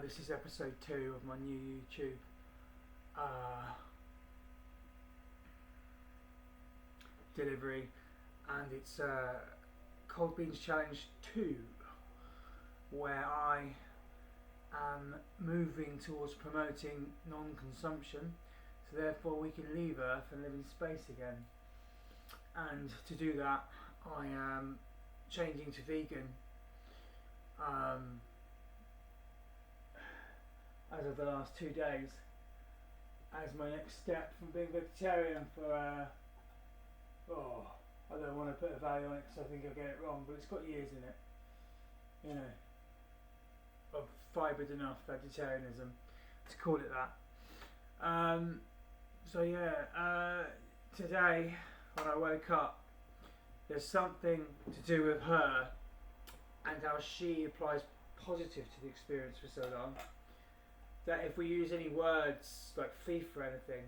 This is episode 2 of my new YouTube delivery, and it's Cold Beans Challenge 2, where I am moving towards promoting non-consumption, so therefore we can leave Earth and live in space again. And to do that, I am changing to vegan as of the last 2 days, as my next step from being vegetarian for I don't want to put a value on it because I think I'll get it wrong, but it's got years in it, you know, of fibred enough vegetarianism to call it that. Today when I woke up, there's something to do with her and how she applies positive to the experience for so long, that if we use any words like thief or anything,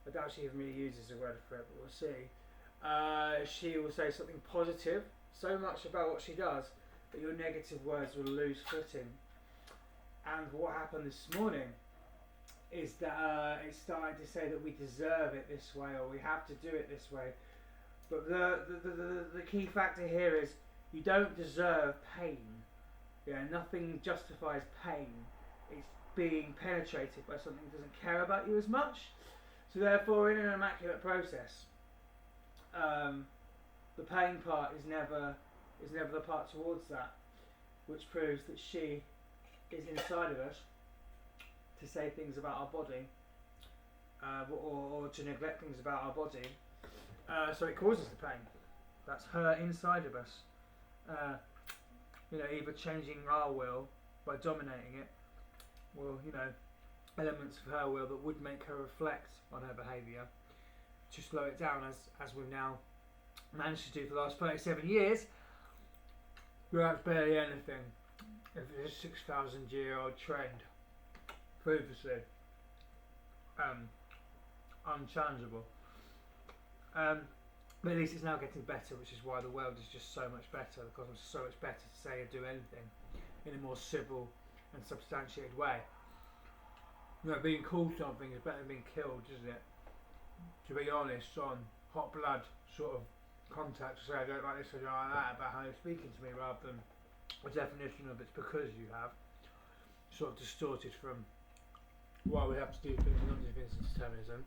I doubt she even really uses a word for it, but we'll see, she will say something positive so much about what she does that your negative words will lose footing. And what happened this morning is that it started to say that we deserve it this way, or we have to do it this way. But the key factor here is you don't deserve pain. Nothing justifies pain. It's being penetrated by something that doesn't care about you as much. So therefore, in an immaculate process, the pain part is never the part towards that, which proves that she is inside of us to say things about our body, or to neglect things about our body. So it causes the pain. That's her inside of us. Either changing our will by dominating it, or elements of her will that would make her reflect on her behaviour to slow it down, as we've now managed to do for the last 37 years. Without barely anything. If it's a 6,000-year-old trend, previously unchallengeable. But at least it's now getting better, which is why the world is just so much better. The cosmos is so much better to say or do anything in a more civil and substantiated way. Being called something is better than being killed, isn't it? To be honest, on hot blood sort of contact, to say I don't like this, I don't like that about how you're speaking to me, rather than a definition of it's because you have, sort of distorted from why we have to do things and not do things in determinism.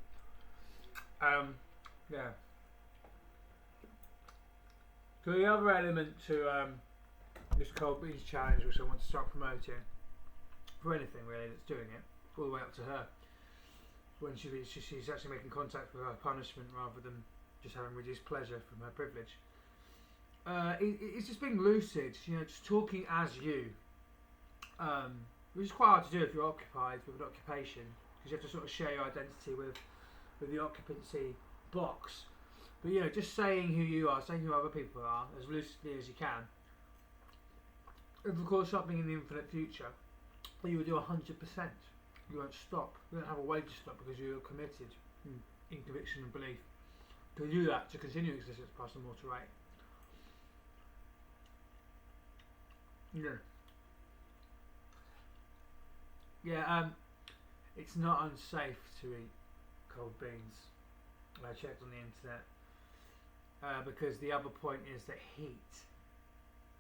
So the other element to this Cold Beans Challenge, which I want to start promoting for anything really that's doing it, all the way up to her, when she's actually making contact with her punishment rather than just having reduced pleasure from her privilege. It's just being lucid, just talking as you, which is quite hard to do if you're occupied with an occupation, because you have to sort of share your identity with the occupancy box. But just saying who you are, saying who other people are, as lucidly as you can. If of course something in the infinite future, you will do 100%. You won't stop. You don't have a way to stop because you're committed in conviction and belief to do that, to continue existence past the mortal rate. It's not unsafe to eat cold beans. I checked on the internet, because the other point is that heat,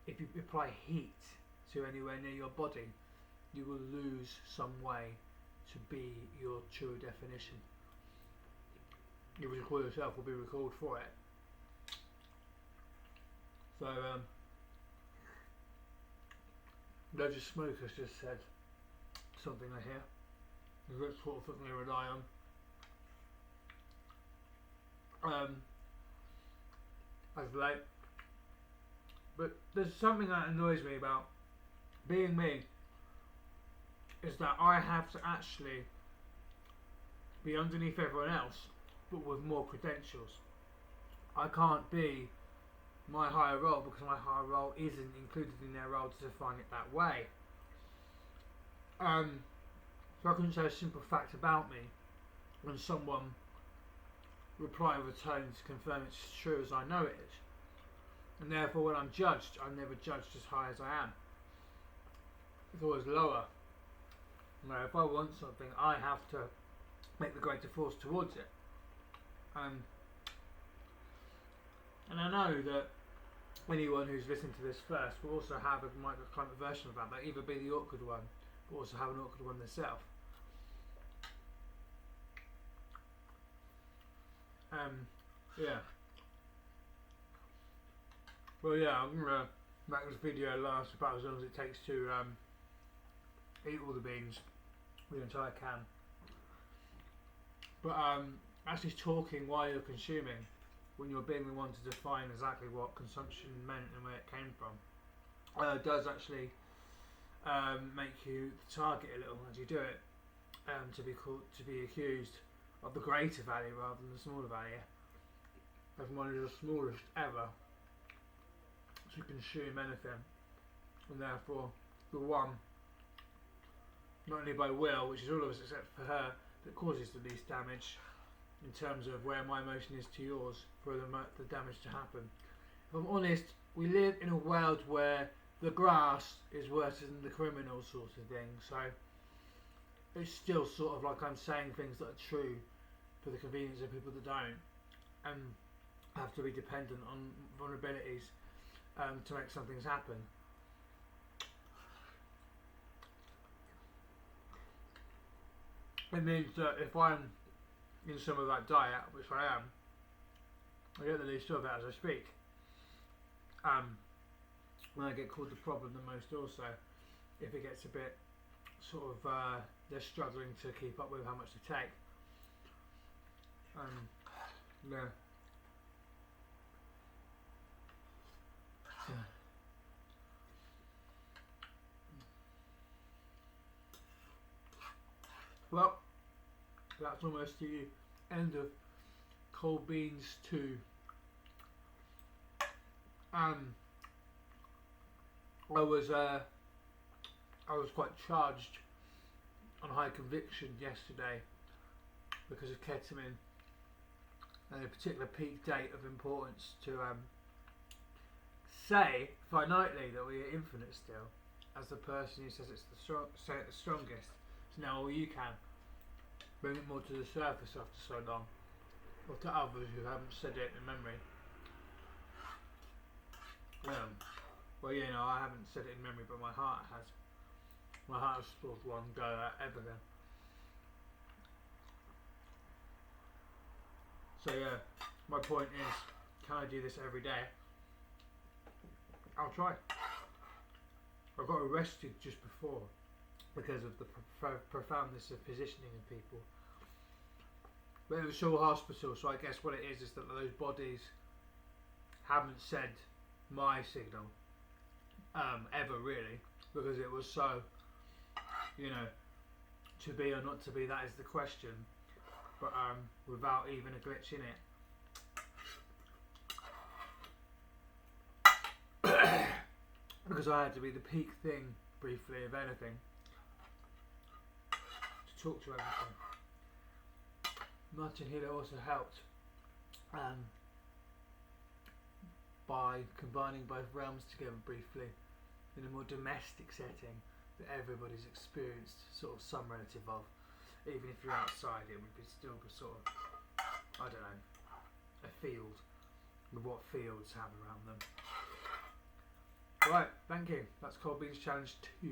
if you apply heat to anywhere near your body, you will lose some way to be your true definition. You will call yourself, will be recalled for it. So Loads of Smokers just said something I hear. That's sort of something I rely on as late. But there's something that annoys me about being me, is that I have to actually be underneath everyone else, but with more credentials. I can't be my higher role because my higher role isn't included in their role to define it that way. So I couldn't say a simple fact about me when someone reply with a tone to confirm it's as true as I know it is. And therefore when I'm judged, I'm never judged as high as I am. It's always lower. You know, if I want something, I have to make the greater force towards it. And I know that anyone who's listening to this first will also have a microclimate version of that. They'll either be the awkward one, but also have an awkward one themselves. Yeah. Well, yeah, I'm gonna make this video last about as long as it takes to eat all the beans, the entire can. But actually talking while you're consuming, when you're being the one to define exactly what consumption meant and where it came from, does actually make you the target a little as you do it, to be accused of the greater value rather than the smaller value. As one is the smallest ever to consume anything, and therefore the one, not only by will, which is all of us except for her, that causes the least damage in terms of where my emotion is to yours for the damage to happen. If I'm honest, we live in a world where the grass is worse than the criminal sort of thing, so it's still sort of like I'm saying things that are true for the convenience of people that don't and have to be dependent on vulnerabilities to make some things happen. It means that if I'm in some of that diet, which I am, I get the least of it as I speak. When I get called the problem the most also, if it gets a bit sort of, they're struggling to keep up with how much they take. Yeah. Well, that's almost the end of Cold Beans 2. I was quite charged on high conviction yesterday because of ketamine and a particular peak date of importance to say finitely that we are infinite still, as the person who says it's the strongest. So now all you can bring it more to the surface after so long, or to others who haven't said it in memory. Well, you know, I haven't said it in memory, but my heart has. My heart has sort of one go at everything. So yeah, my point is, can I do this every day? I'll try. I got arrested just before because of the profoundness of positioning of people. But it was Shaw Hospital, so I guess what it is that those bodies haven't said my signal ever really, because it was so, you know, to be or not to be, that is the question, but without even a glitch in it. Because I had to be the peak thing, briefly, of anything, to talk to everything. Martin Healer also helped by combining both realms together briefly in a more domestic setting that everybody's experienced sort of some relative of. Even if you're outside, it would be still be sort of, I don't know, a field with what fields have around them. Right, thank you. That's Cold Beans Challenge 2.